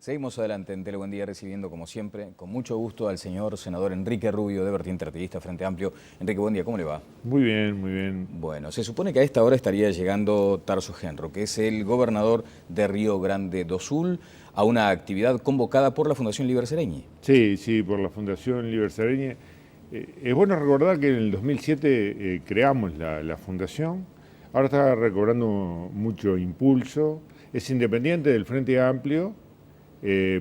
Seguimos adelante en Tele Buen Día recibiendo, como siempre, con mucho gusto al señor senador Enrique Rubio, de Vertiente Artiguista, Frente Amplio. Enrique, buen día, ¿cómo le va? Muy bien, muy bien. Bueno, se supone que a esta hora estaría llegando Tarso Genro, que es el gobernador de Río Grande do Sul, a una actividad convocada por la Fundación Liber Seregni. Sí, por la Fundación Liber Seregni. Es bueno recordar que en el 2007 creamos la fundación. Ahora está recobrando mucho impulso. Es independiente del Frente Amplio,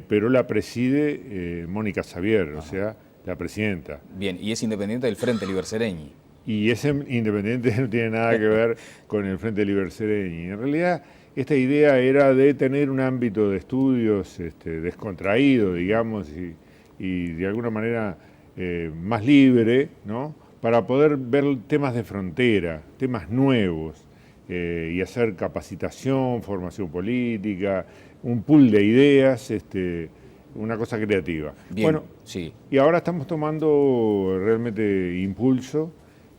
pero la preside Mónica Xavier, o sea, la presidenta. Bien, y es independiente del Frente Liber Seregni. Y ese independiente no tiene nada que ver con el Frente Liber Seregni. En realidad, esta idea era de tener un ámbito de estudios descontraído, digamos, y de alguna manera más libre, ¿no? Para poder ver temas de frontera, temas nuevos, y hacer capacitación, formación política, un pool de ideas, una cosa creativa. Bien, bueno, sí. Y ahora estamos tomando realmente impulso.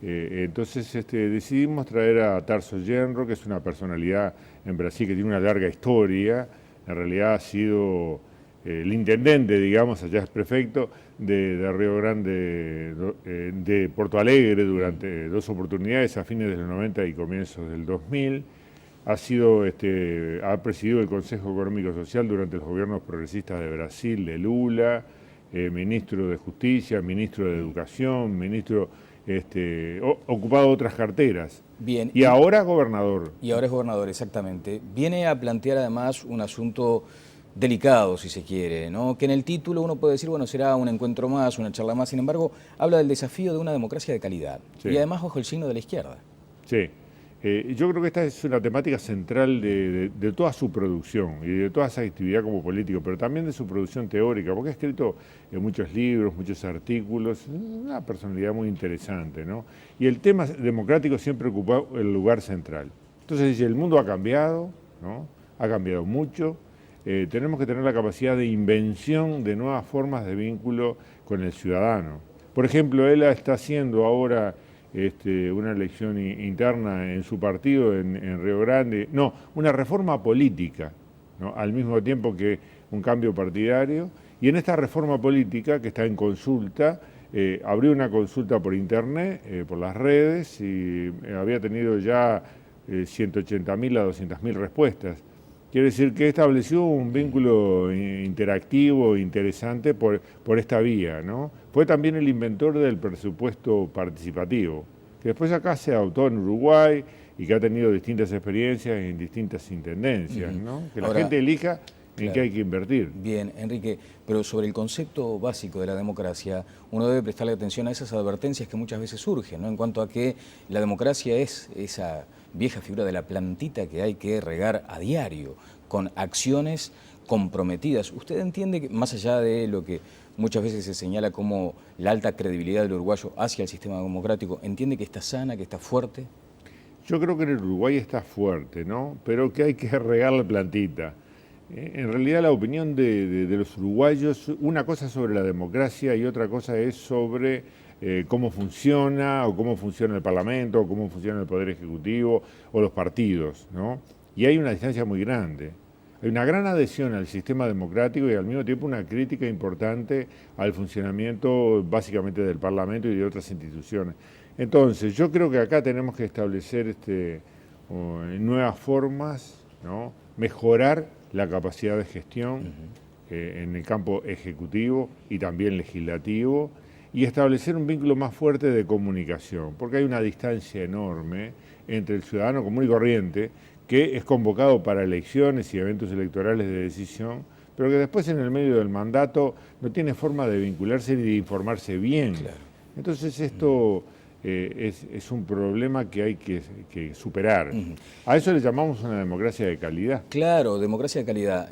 Entonces decidimos traer a Tarso Genro, que es una personalidad en Brasil que tiene una larga historia. En realidad ha sido el intendente, digamos, allá es prefecto, de Río Grande, de Porto Alegre durante dos oportunidades, a fines de los 90 y comienzos del 2000. Ha presidido el Consejo Económico y Social durante los gobiernos progresistas de Brasil, de Lula, ministro de Justicia, ministro de Educación, ocupado otras carteras. Bien. Y ahora gobernador. Y ahora es gobernador, exactamente. Viene a plantear además un asunto delicado, si se quiere, ¿no? Que en el título uno puede decir, bueno, será un encuentro más, una charla más. Sin embargo, habla del desafío de una democracia de calidad. Sí. Y además bajo el signo de la izquierda. Sí. Yo creo que esta es una temática central de toda su producción y de toda esa actividad como político, pero también de su producción teórica, porque ha escrito muchos libros, muchos artículos, una personalidad muy interesante, ¿no? Y el tema democrático siempre ocupa el lugar central. Entonces dice, el mundo ha cambiado, ¿no? Ha cambiado mucho, tenemos que tener la capacidad de invención de nuevas formas de vínculo con el ciudadano. Por ejemplo, él está haciendo ahora una elección interna en su partido en Río Grande, no, una reforma política, ¿no? Al mismo tiempo que un cambio partidario, y en esta reforma política que está en consulta, abrió una consulta por internet, por las redes, y había tenido ya 180.000 a 200.000 respuestas. Quiere decir que estableció un vínculo interactivo, interesante por esta vía, ¿no? Fue también el inventor del presupuesto participativo, que después acá se adoptó en Uruguay y que ha tenido distintas experiencias en distintas intendencias, ¿no? Que la gente elija en qué hay que invertir. Bien, Enrique, pero sobre el concepto básico de la democracia, uno debe prestarle atención a esas advertencias que muchas veces surgen, ¿no? En cuanto a que la democracia es esa vieja figura de la plantita que hay que regar a diario, con acciones comprometidas. ¿Usted entiende que, más allá de lo que muchas veces se señala como la alta credibilidad del uruguayo hacia el sistema democrático, entiende que está sana, que está fuerte? Yo creo que en el Uruguay está fuerte, ¿no? Pero que hay que regar la plantita. En realidad la opinión de los uruguayos, una cosa es sobre la democracia y otra cosa es sobre cómo funciona el Parlamento, o cómo funciona el Poder Ejecutivo o los partidos, ¿no? Y hay una distancia muy grande. Hay una gran adhesión al sistema democrático y al mismo tiempo una crítica importante al funcionamiento básicamente del Parlamento y de otras instituciones. Entonces, yo creo que acá tenemos que establecer nuevas formas, ¿no? Mejorar la capacidad de gestión en el campo ejecutivo y también legislativo, y establecer un vínculo más fuerte de comunicación, porque hay una distancia enorme entre el ciudadano común y corriente, que es convocado para elecciones y eventos electorales de decisión, pero que después en el medio del mandato no tiene forma de vincularse ni de informarse bien. Claro. Entonces esto es un problema que hay que superar. A eso le llamamos una democracia de calidad. Claro, democracia de calidad.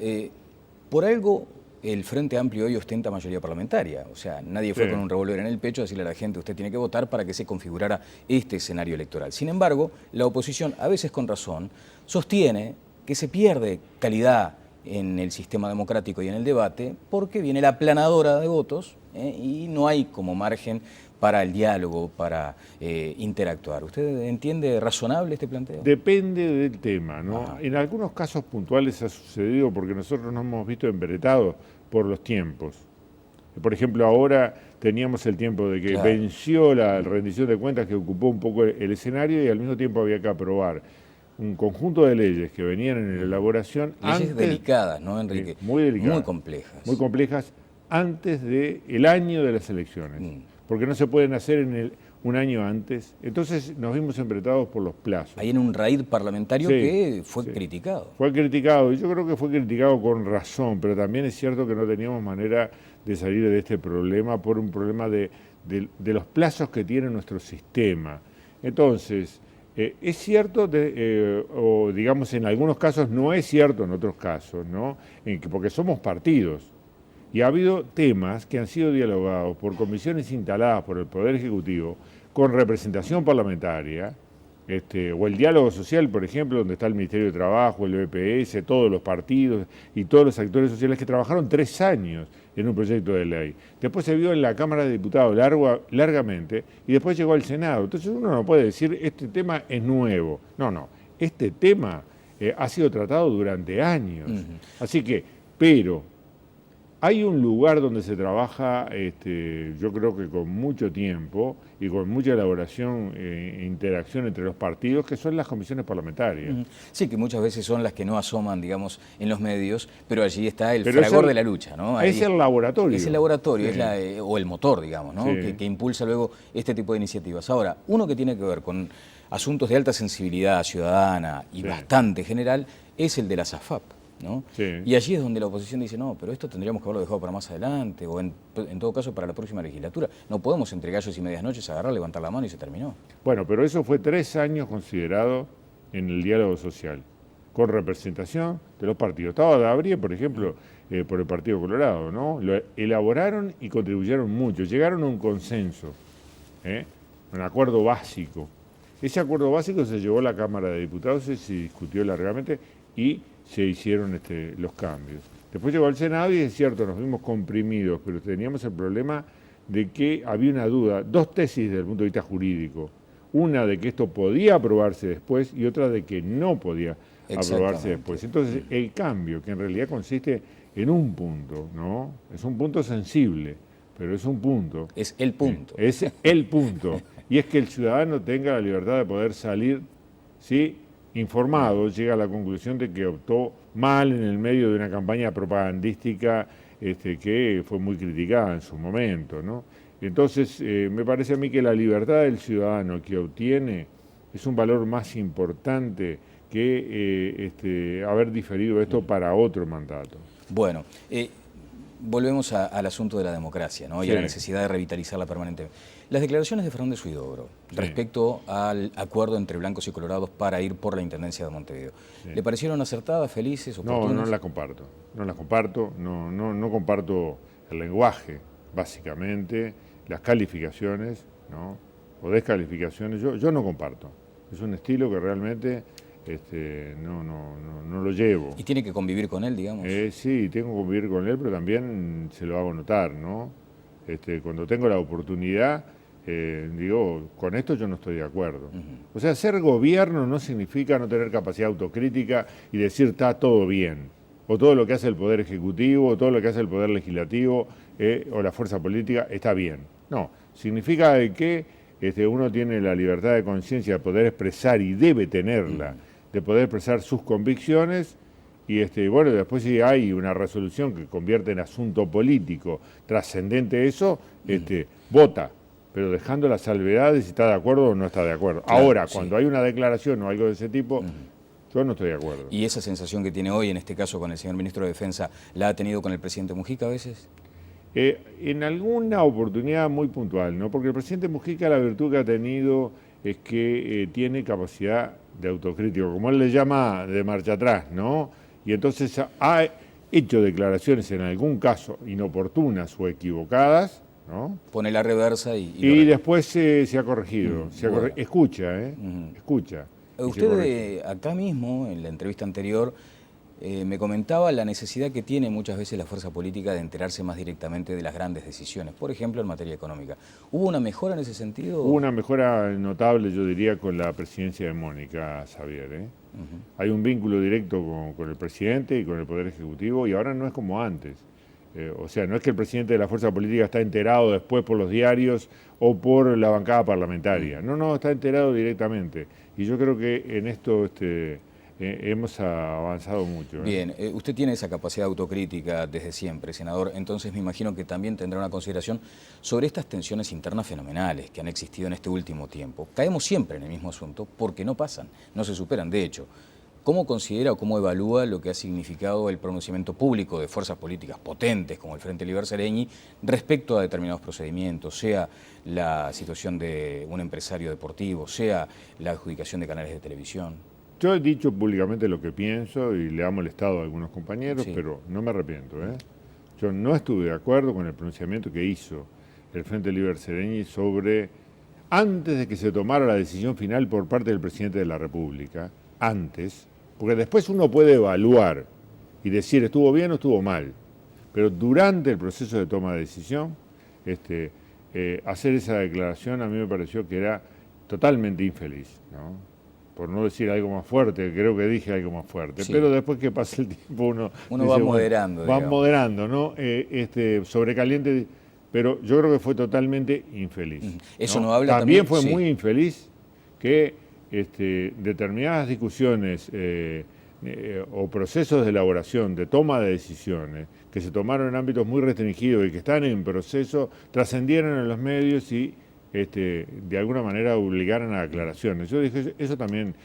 Por algo el Frente Amplio hoy ostenta mayoría parlamentaria. O sea, nadie fue con un revólver en el pecho a decirle a la gente, usted tiene que votar para que se configurara este escenario electoral. Sin embargo, la oposición, a veces con razón, sostiene que se pierde calidad en el sistema democrático y en el debate porque viene la aplanadora de votos y no hay como margen para el diálogo, para interactuar. ¿Usted entiende razonable este planteo? Depende del tema, ¿no? Ajá. En algunos casos puntuales ha sucedido porque nosotros nos hemos visto embretados por los tiempos. Por ejemplo, ahora teníamos el tiempo de que Claro. venció la rendición de cuentas que ocupó un poco el escenario y al mismo tiempo había que aprobar un conjunto de leyes que venían en la elaboración. Leyes delicadas, ¿no, Enrique? Muy delicadas. Muy complejas. Muy complejas antes del año de las elecciones. Porque no se pueden hacer un año antes. Entonces nos vimos embretados por los plazos. Hay en un raíz parlamentario Sí, que fue sí. criticado. Fue criticado, y yo creo que fue criticado con razón, pero también es cierto que no teníamos manera de salir de este problema por un problema de los plazos que tiene nuestro sistema. Entonces, es cierto, o digamos en algunos casos no es cierto en otros casos, ¿no? Porque somos partidos. Y ha habido temas que han sido dialogados por comisiones instaladas por el Poder Ejecutivo con representación parlamentaria, o el diálogo social, por ejemplo, donde está el Ministerio de Trabajo, el BPS, todos los partidos y todos los actores sociales que trabajaron 3 años en un proyecto de ley. Después se vio en la Cámara de Diputados largamente y después llegó al Senado. Entonces uno no puede decir este tema es nuevo. No, este tema ha sido tratado durante años. Así que, pero hay un lugar donde se trabaja, yo creo que con mucho tiempo y con mucha elaboración e interacción entre los partidos, que son las comisiones parlamentarias. Sí, que muchas veces son las que no asoman, digamos, en los medios, pero allí está el fragor de la lucha, ¿no? Ahí es el laboratorio. Es el laboratorio, sí. o el motor, digamos, ¿no? Sí. Que impulsa luego este tipo de iniciativas. Ahora, uno que tiene que ver con asuntos de alta sensibilidad ciudadana y bastante general es el de la SAFAP, ¿no? Sí. Y allí es donde la oposición dice, no, pero esto tendríamos que haberlo dejado para más adelante, o en todo caso para la próxima legislatura. No podemos entre gallos y medias noches agarrar, levantar la mano y se terminó. Bueno, pero eso fue 3 años considerado en el diálogo social, con representación de los partidos. Estaba Gabriel, por ejemplo, por el Partido Colorado, ¿no? Lo elaboraron y contribuyeron mucho, llegaron a un consenso, un acuerdo básico. Ese acuerdo básico se llevó a la Cámara de Diputados, se discutió largamente y se hicieron los cambios. Después llegó al Senado y es cierto, nos vimos comprimidos, pero teníamos el problema de que había una duda, 2 tesis desde el punto de vista jurídico. Una de que esto podía aprobarse después y otra de que no podía aprobarse después. Entonces, el cambio, que en realidad consiste en un punto, ¿no? Es un punto sensible, pero es un punto. Es el punto. Es el punto. Y es que el ciudadano tenga la libertad de poder salir, ¿sí?, informado, llega a la conclusión de que optó mal en el medio de una campaña propagandística que fue muy criticada en su momento, ¿no? Entonces, me parece a mí que la libertad del ciudadano que obtiene es un valor más importante que haber diferido esto para otro mandato. Bueno, volvemos al asunto de la democracia, ¿no? Y a la necesidad de revitalizarla permanentemente. Las declaraciones de Fernández Huidobro respecto al acuerdo entre blancos y colorados para ir por la Intendencia de Montevideo, ¿le parecieron acertadas, felices, oportunas? No las comparto. No las comparto. No comparto el lenguaje, básicamente, las calificaciones, ¿no?, o descalificaciones. Yo no comparto. Es un estilo que realmente no lo llevo. ¿Y tiene que convivir con él, digamos? Sí, tengo que convivir con él, pero también se lo hago notar, ¿no? Cuando tengo la oportunidad, digo, con esto yo no estoy de acuerdo. O sea, ser gobierno no significa no tener capacidad autocrítica y decir está todo bien. O todo lo que hace el Poder Ejecutivo, o todo lo que hace el Poder Legislativo, o la fuerza política está bien. No, significa que uno tiene la libertad de conciencia de poder expresar, y debe tenerla, de poder expresar sus convicciones. Y bueno, después si hay una resolución que convierte en asunto político trascendente eso, vota, pero dejando las salvedades si está de acuerdo o no está de acuerdo. Claro, ahora, cuando hay una declaración o algo de ese tipo, yo no estoy de acuerdo. ¿Y esa sensación que tiene hoy, en este caso con el señor ministro de Defensa, la ha tenido con el presidente Mujica a veces? En alguna oportunidad muy puntual, ¿no? Porque el presidente Mujica, la virtud que ha tenido es que tiene capacidad de autocrítico, como él le llama, de marcha atrás, ¿no? Y entonces ha hecho declaraciones en algún caso inoportunas o equivocadas, ¿no? Pone la reversa y después se ha corregido. Escucha, escucha. Usted acá mismo, en la entrevista anterior, me comentaba la necesidad que tiene muchas veces la fuerza política de enterarse más directamente de las grandes decisiones, por ejemplo en materia económica. ¿Hubo una mejora en ese sentido? Hubo una mejora notable, yo diría, con la presidencia de Mónica Xavier, ¿eh? Hay un vínculo directo con el presidente y con el Poder Ejecutivo, y ahora no es como antes. O sea, no es que el presidente de la fuerza política está enterado después por los diarios o por la bancada parlamentaria. No, está enterado directamente. Y yo creo que en esto hemos avanzado mucho. Bien, usted tiene esa capacidad de autocrítica desde siempre, senador, entonces me imagino que también tendrá una consideración sobre estas tensiones internas fenomenales que han existido en este último tiempo. Caemos siempre en el mismo asunto porque no pasan, no se superan. De hecho, ¿cómo considera o cómo evalúa lo que ha significado el pronunciamiento público de fuerzas políticas potentes como el Frente Liber Sereñi respecto a determinados procedimientos, sea la situación de un empresario deportivo, sea la adjudicación de canales de televisión? Yo he dicho públicamente lo que pienso y le ha molestado a algunos compañeros, Sí. pero no me arrepiento, ¿eh? Yo no estuve de acuerdo con el pronunciamiento que hizo el Frente Liber Sereñi sobre, antes de que se tomara la decisión final por parte del presidente de la República, antes, porque después uno puede evaluar y decir estuvo bien o estuvo mal, pero durante el proceso de toma de decisión, hacer esa declaración a mí me pareció que era totalmente infeliz, ¿no? Por no decir algo más fuerte, creo que dije algo más fuerte, Sí. pero después que pasa el tiempo uno Uno dice, va bueno, moderando, va digamos. moderando, ¿no? Sobrecaliente, pero yo creo que fue totalmente infeliz. Eso no habla También también, fue sí. muy infeliz que determinadas discusiones o procesos de elaboración, de toma de decisiones, que se tomaron en ámbitos muy restringidos y que están en proceso, trascendieran en los medios y de alguna manera obligaran a aclaraciones. Yo dije, eso también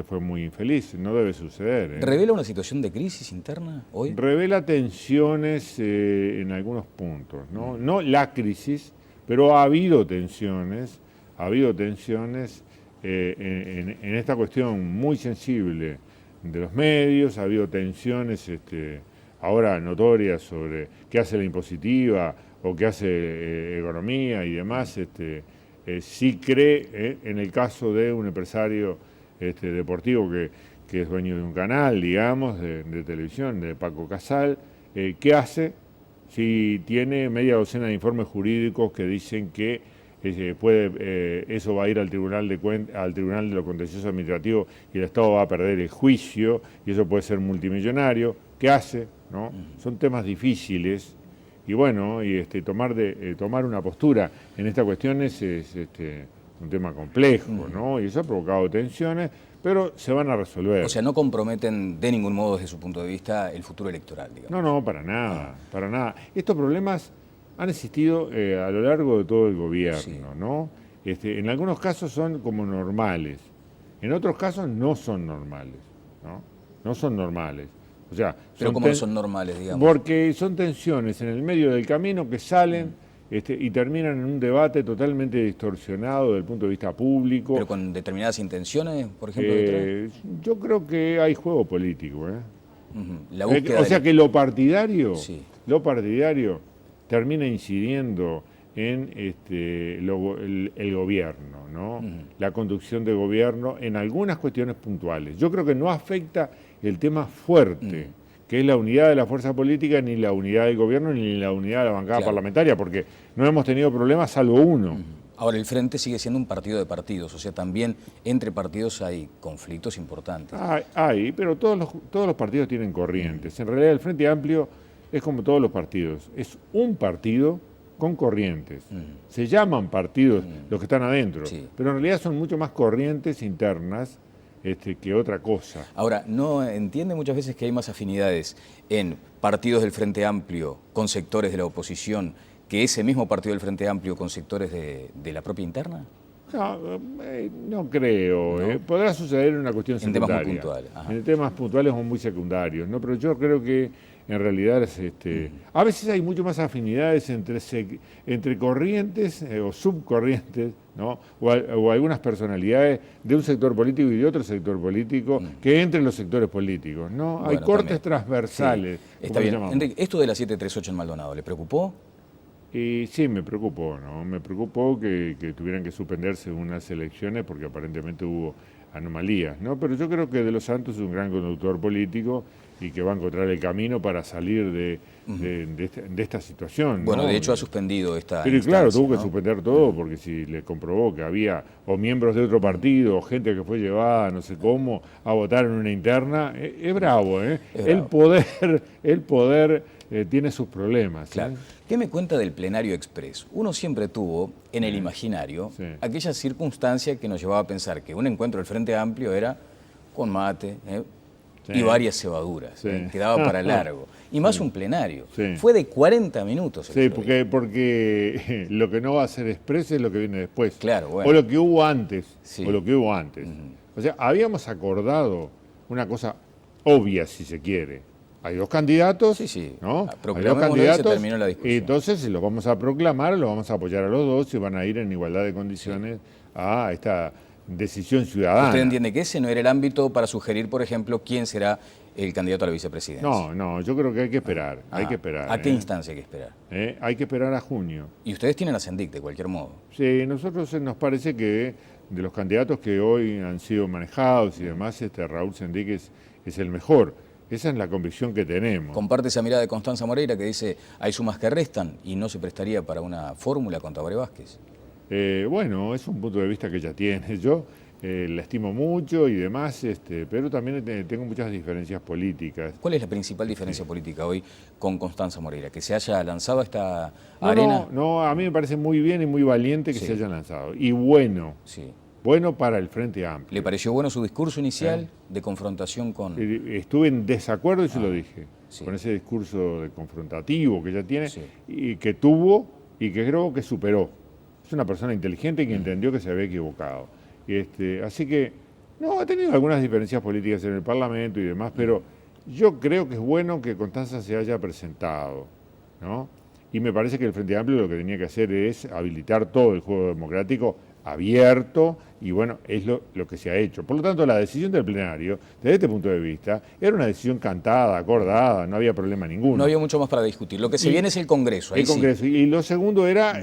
fue muy infeliz, no debe suceder, ¿eh? ¿Revela una situación de crisis interna hoy? Revela tensiones en algunos puntos, ¿no? No la crisis, pero ha habido tensiones en esta cuestión muy sensible de los medios, ha habido tensiones ahora notorias sobre qué hace la impositiva o qué hace economía y demás. Sí cree en el caso de un empresario deportivo que es dueño de un canal, digamos, de televisión, de Paco Casal, ¿qué hace si tiene media docena de informes jurídicos que dicen que eso va a ir al tribunal de lo contencioso administrativo y el Estado va a perder el juicio y eso puede ser multimillonario? ¿Qué hace? ¿No? Son temas difíciles y bueno, tomar una postura en esta cuestión es un tema complejo, ¿no? Y eso ha provocado tensiones, pero se van a resolver. O sea, no comprometen de ningún modo desde su punto de vista el futuro electoral, digamos. No, para nada, para nada. Estos problemas han existido a lo largo de todo el gobierno, Sí. ¿no? En algunos casos son como normales, en otros casos no son normales, ¿no? No son normales. O sea, Pero ¿cómo no son normales, digamos? porque son tensiones en el medio del camino que salen y terminan en un debate totalmente distorsionado desde el punto de vista público. Pero con determinadas intenciones, por ejemplo, detrás. Yo creo que hay juego político, ¿eh? La búsqueda O sea de- que lo partidario Sí. termina incidiendo en el gobierno, ¿no? La conducción de gobierno en algunas cuestiones puntuales. Yo creo que no afecta el tema fuerte, que es la unidad de la fuerza política, ni la unidad del gobierno, ni la unidad de la bancada Claro. parlamentaria, porque no hemos tenido problemas salvo uno. Ahora, el Frente sigue siendo un partido de partidos, o sea, también entre partidos hay conflictos importantes. Hay, pero todos los partidos tienen corrientes. En realidad el Frente Amplio es como todos los partidos, es un partido con corrientes. Se llaman partidos los que están adentro, Sí. pero en realidad son mucho más corrientes internas que otra cosa. Ahora, ¿no entiende muchas veces que hay más afinidades en partidos del Frente Amplio con sectores de la oposición que ese mismo partido del Frente Amplio con sectores de la propia interna? No creo. ¿No? Podrá suceder en una cuestión En temas secundaria. muy puntuales, ajá. En temas puntuales o muy secundarios, ¿no? Pero yo creo que en realidad a veces hay mucho más afinidades entre corrientes o subcorrientes, ¿no? O algunas personalidades de un sector político y de otro sector político que entre los sectores políticos, ¿no? Hay Bueno, cortes también. transversales. Sí, está como le bien. llamamos. Enrique, esto de la 738 en Maldonado, ¿le preocupó? Y sí, me preocupó, ¿no? Me preocupó que tuvieran que suspenderse unas elecciones porque aparentemente hubo anomalías, ¿no? Pero yo creo que De los Santos es un gran conductor político y que va a encontrar el camino para salir de esta situación. Bueno, ¿no? de hecho ha suspendido esta Pero instancia, claro, tuvo que ¿no? suspender todo porque si le comprobó que había o miembros de otro partido o gente que fue llevada, no sé cómo, a votar en una interna, es bravo, ¿eh? Es bravo. El poder tiene sus problemas. Claro. ¿Qué me cuenta del plenario express? Uno siempre tuvo en el imaginario aquella circunstancia que nos llevaba a pensar que un encuentro del Frente Amplio era con mate y varias cebaduras, que daba para largo. Y más un plenario. Fue de 40 minutos. Sí, porque lo que no va a ser express es lo que viene después. Claro, bueno. O lo que hubo antes. Sí. O lo que hubo antes. O sea, habíamos acordado una cosa obvia, si se quiere. Hay dos candidatos, ¿no? Hay dos candidatos, y se terminó la discusión. Y entonces los vamos a proclamar, los vamos a apoyar a los dos y van a ir en igualdad de condiciones a esta decisión ciudadana. ¿Usted entiende que ese no era el ámbito para sugerir, por ejemplo, quién será el candidato a la vicepresidencia? No, yo creo que hay que esperar, hay que esperar. ¿A qué instancia hay que esperar? Hay que esperar a junio. Y ustedes tienen a Sendik, de cualquier modo. Sí, nosotros nos parece que de los candidatos que hoy han sido manejados y demás, Raúl Sendik es el mejor. Esa es la convicción que tenemos. ¿Comparte esa mirada de Constanza Moreira que dice hay sumas que restan y no se prestaría para una fórmula con Tabaré Vázquez? Bueno, es un punto de vista que ella tiene. Yo la estimo mucho y demás, pero también tengo muchas diferencias políticas. ¿Cuál es la principal diferencia política hoy con Constanza Moreira? ¿Que se haya lanzado a esta arena? No, a mí me parece muy bien y muy valiente que se hayan lanzado. Y bueno. Bueno para el Frente Amplio. ¿Le pareció bueno su discurso inicial de confrontación con...? Estuve en desacuerdo y se lo dije, con ese discurso de confrontativo que ella tiene y que tuvo y que creo que superó. Es una persona inteligente que entendió que se había equivocado. Así que, no, ha tenido algunas diferencias políticas en el Parlamento y demás, pero yo creo que es bueno que Constanza se haya presentado, ¿no? Y me parece que el Frente Amplio lo que tenía que hacer es habilitar todo el juego democrático abierto, y bueno, es lo que se ha hecho. Por lo tanto, la decisión del plenario, desde este punto de vista, era una decisión cantada, acordada, no había problema ninguno. No había mucho más para discutir. Lo que se viene es el Congreso. Ahí el Congreso. Y lo segundo era,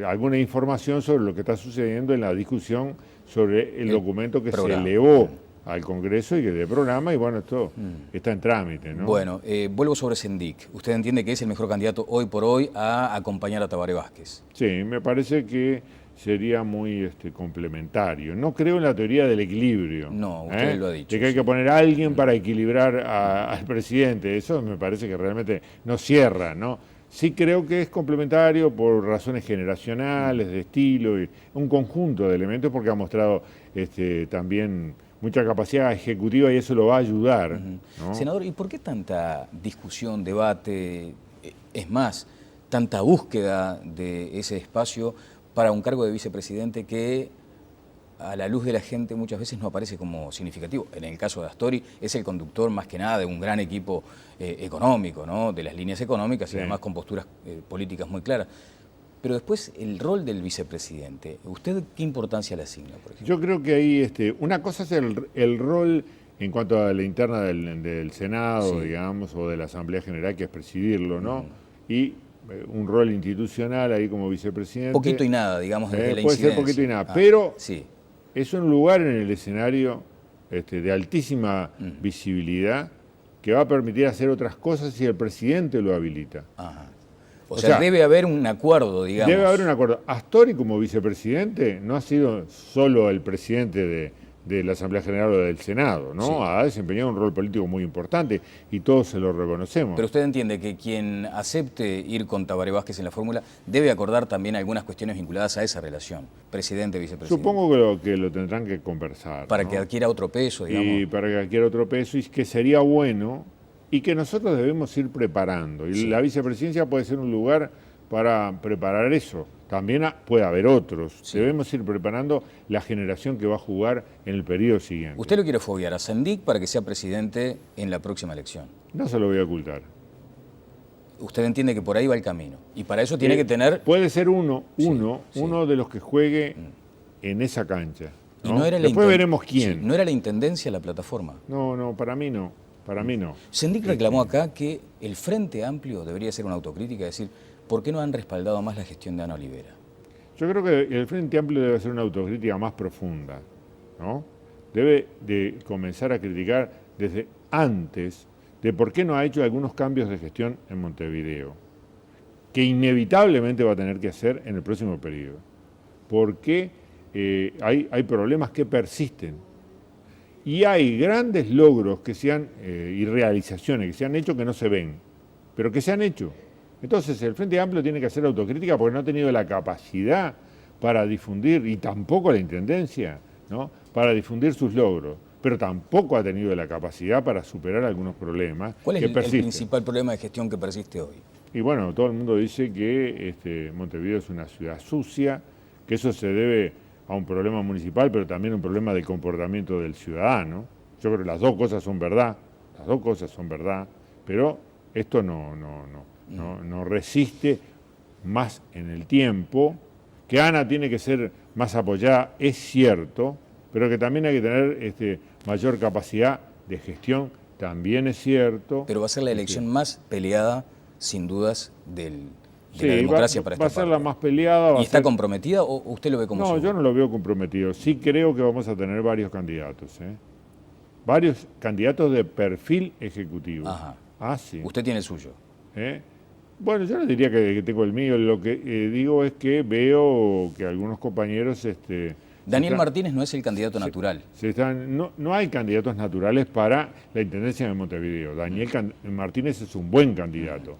alguna información sobre lo que está sucediendo en la discusión sobre el documento que se elevó al Congreso y que de programa, y bueno, esto está en trámite, ¿no? Bueno, vuelvo sobre Sendik. ¿Usted entiende que es el mejor candidato hoy por hoy a acompañar a Tabaré Vázquez? Sí, me parece que sería muy complementario. No creo en la teoría del equilibrio. No, usted lo ha dicho. De que hay que poner a alguien para equilibrar al presidente. Eso me parece que realmente no cierra, ¿no? Sí creo que es complementario por razones generacionales, de estilo, y un conjunto de elementos, porque ha mostrado también mucha capacidad ejecutiva y eso lo va a ayudar. ¿No? Senador, ¿y por qué tanta discusión, debate, es más, tanta búsqueda de ese espacio para un cargo de vicepresidente que a la luz de la gente muchas veces no aparece como significativo? En el caso de Astori es el conductor más que nada de un gran equipo económico, ¿no? De las líneas económicas y además con posturas políticas muy claras. Pero después, el rol del vicepresidente, ¿usted qué importancia le asigna, por ejemplo? Yo creo que ahí, una cosa es el rol en cuanto a la interna del Senado, digamos, o de la Asamblea General, que es presidirlo, ¿no? Y un rol institucional ahí como vicepresidente. Poquito y nada, digamos, desde la puede incidencia. ser poquito y nada, pero es un lugar en el escenario de altísima visibilidad que va a permitir hacer otras cosas si el presidente lo habilita. O sea, debe haber un acuerdo, digamos. Debe haber un acuerdo. Astori como vicepresidente no ha sido solo el presidente de la Asamblea General o del Senado, ¿no? Ha desempeñado un rol político muy importante y todos se lo reconocemos. Pero usted entiende que quien acepte ir con Tabaré Vázquez en la fórmula debe acordar también algunas cuestiones vinculadas a esa relación, presidente-vicepresidente. Supongo que lo tendrán que conversar. Para que adquiera otro peso, digamos. Y para que adquiera otro peso, y que sería bueno y que nosotros debemos ir preparando. Y la vicepresidencia puede ser un lugar para preparar eso. También puede haber otros. Debemos ir preparando la generación que va a jugar en el periodo siguiente. ¿Usted lo quiere foguear a Sendik para que sea presidente en la próxima elección? No se lo voy a ocultar. Usted entiende que por ahí va el camino. Y para eso tiene que tener... Puede ser uno de los que juegue en esa cancha, ¿no? Y no era después veremos quién. ¿No era la intendencia la plataforma? No, para mí no. Para mí no. Sendik reclamó acá que el Frente Amplio debería ser una autocrítica, es decir, ¿por qué no han respaldado más la gestión de Ana Olivera? Yo creo que el Frente Amplio debe hacer una autocrítica más profunda, ¿no? Debe de comenzar a criticar desde antes de por qué no ha hecho algunos cambios de gestión en Montevideo, que inevitablemente va a tener que hacer en el próximo periodo, porque hay problemas que persisten y hay grandes logros que y realizaciones que se han hecho que no se ven, pero que se han hecho. Entonces el Frente Amplio tiene que hacer autocrítica porque no ha tenido la capacidad para difundir, y tampoco la Intendencia, ¿no?, para difundir sus logros, pero tampoco ha tenido la capacidad para superar algunos problemas ¿Cuál es que el persisten. principal problema de gestión que persiste hoy? Y bueno, todo el mundo dice que Montevideo es una ciudad sucia, que eso se debe a un problema municipal, pero también a un problema de comportamiento del ciudadano. Yo creo que las dos cosas son verdad, pero esto no resiste más en el tiempo, que Ana tiene que ser más apoyada, es cierto, pero que también hay que tener mayor capacidad de gestión, también es cierto. Pero va a ser la elección más peleada, sin dudas, de la democracia para esta va a ser parte. la más peleada. ¿Y está comprometida o usted lo ve como No, yo no lo veo comprometido. Sí creo que vamos a tener varios candidatos, varios candidatos de perfil ejecutivo. Ajá. Ah, sí. Usted tiene el suyo. Bueno, yo no diría que tengo el mío. Lo que digo es que veo que algunos compañeros... Daniel Martínez no es el candidato natural. No hay candidatos naturales para la Intendencia de Montevideo. Daniel Martínez es un buen candidato.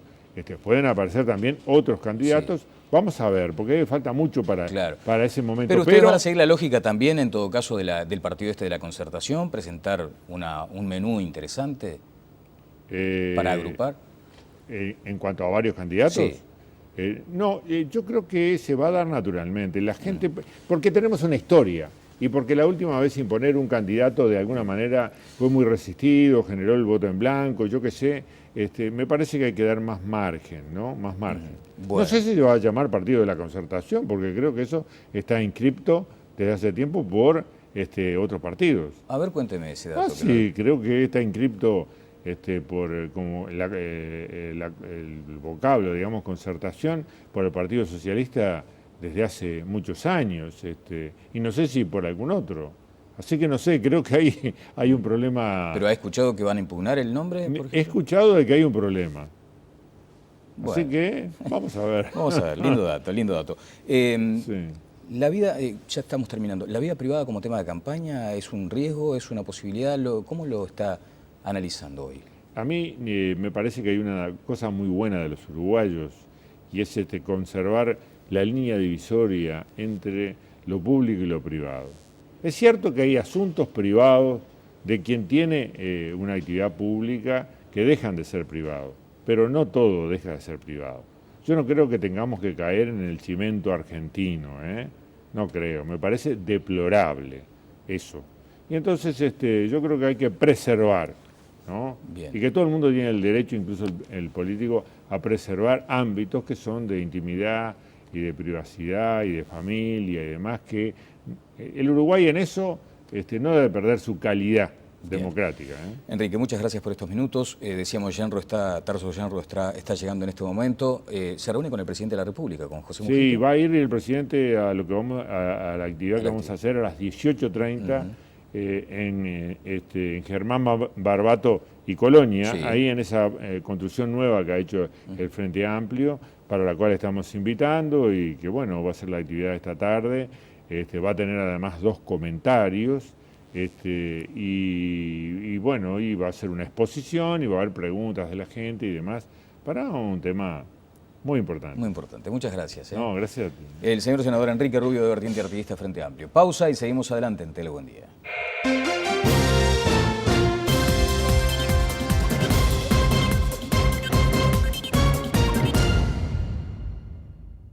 Pueden aparecer también otros candidatos. Sí. Vamos a ver, porque falta mucho para ese momento. Pero ustedes van a seguir la lógica también, en todo caso, del partido de la Concertación, presentar un menú interesante para agrupar. En cuanto a varios candidatos. Sí. Yo creo que se va a dar naturalmente. La gente, porque tenemos una historia y porque la última vez imponer un candidato de alguna manera fue muy resistido, generó el voto en blanco, yo qué sé, me parece que hay que dar más margen, ¿no? Más margen. Bueno. No sé si se va a llamar Partido de la Concertación, porque creo que eso está inscripto desde hace tiempo por otros partidos. A ver, cuénteme ese dato. Sí, creo que está inscripto por como el vocablo, digamos, concertación, por el Partido Socialista desde hace muchos años, y no sé si por algún otro. Así que no sé, creo que hay un problema. ¿Pero ha escuchado que van a impugnar el nombre? He escuchado de que hay un problema. Bueno. Así que vamos a ver. Vamos a ver, lindo dato, lindo dato. Sí. La vida, ya estamos terminando, ¿la vida privada como tema de campaña es un riesgo, es una posibilidad? ¿Cómo lo está analizando hoy? A mí me parece que hay una cosa muy buena de los uruguayos y es conservar la línea divisoria entre lo público y lo privado. Es cierto que hay asuntos privados de quien tiene una actividad pública que dejan de ser privados, pero no todo deja de ser privado. Yo no creo que tengamos que caer en el cimento argentino, no creo, me parece deplorable eso. Y entonces yo creo que hay que preservar, ¿no? Bien. Y que todo el mundo tiene el derecho, incluso el político, a preservar ámbitos que son de intimidad y de privacidad y de familia y demás, que el Uruguay en eso no debe perder su calidad democrática. Enrique, muchas gracias por estos minutos. Decíamos, Tarso Genro está llegando en este momento. Se reúne con el presidente de la República, con José Mujica. Sí, va a ir el presidente a la actividad que vamos a hacer a las 18:30 en Germán Barbato y Colonia, sí, ahí en esa construcción nueva que ha hecho el Frente Amplio, para la cual estamos invitando y que bueno, va a ser la actividad esta tarde. Va a tener además 2 comentarios y bueno, y va a ser una exposición y va a haber preguntas de la gente y demás para un tema muy importante. Muy importante, muchas gracias. No, gracias a ti. El señor senador Enrique Rubio, de Vertiente Artiguista Frente Amplio. Pausa y seguimos adelante en Tele Buen Día.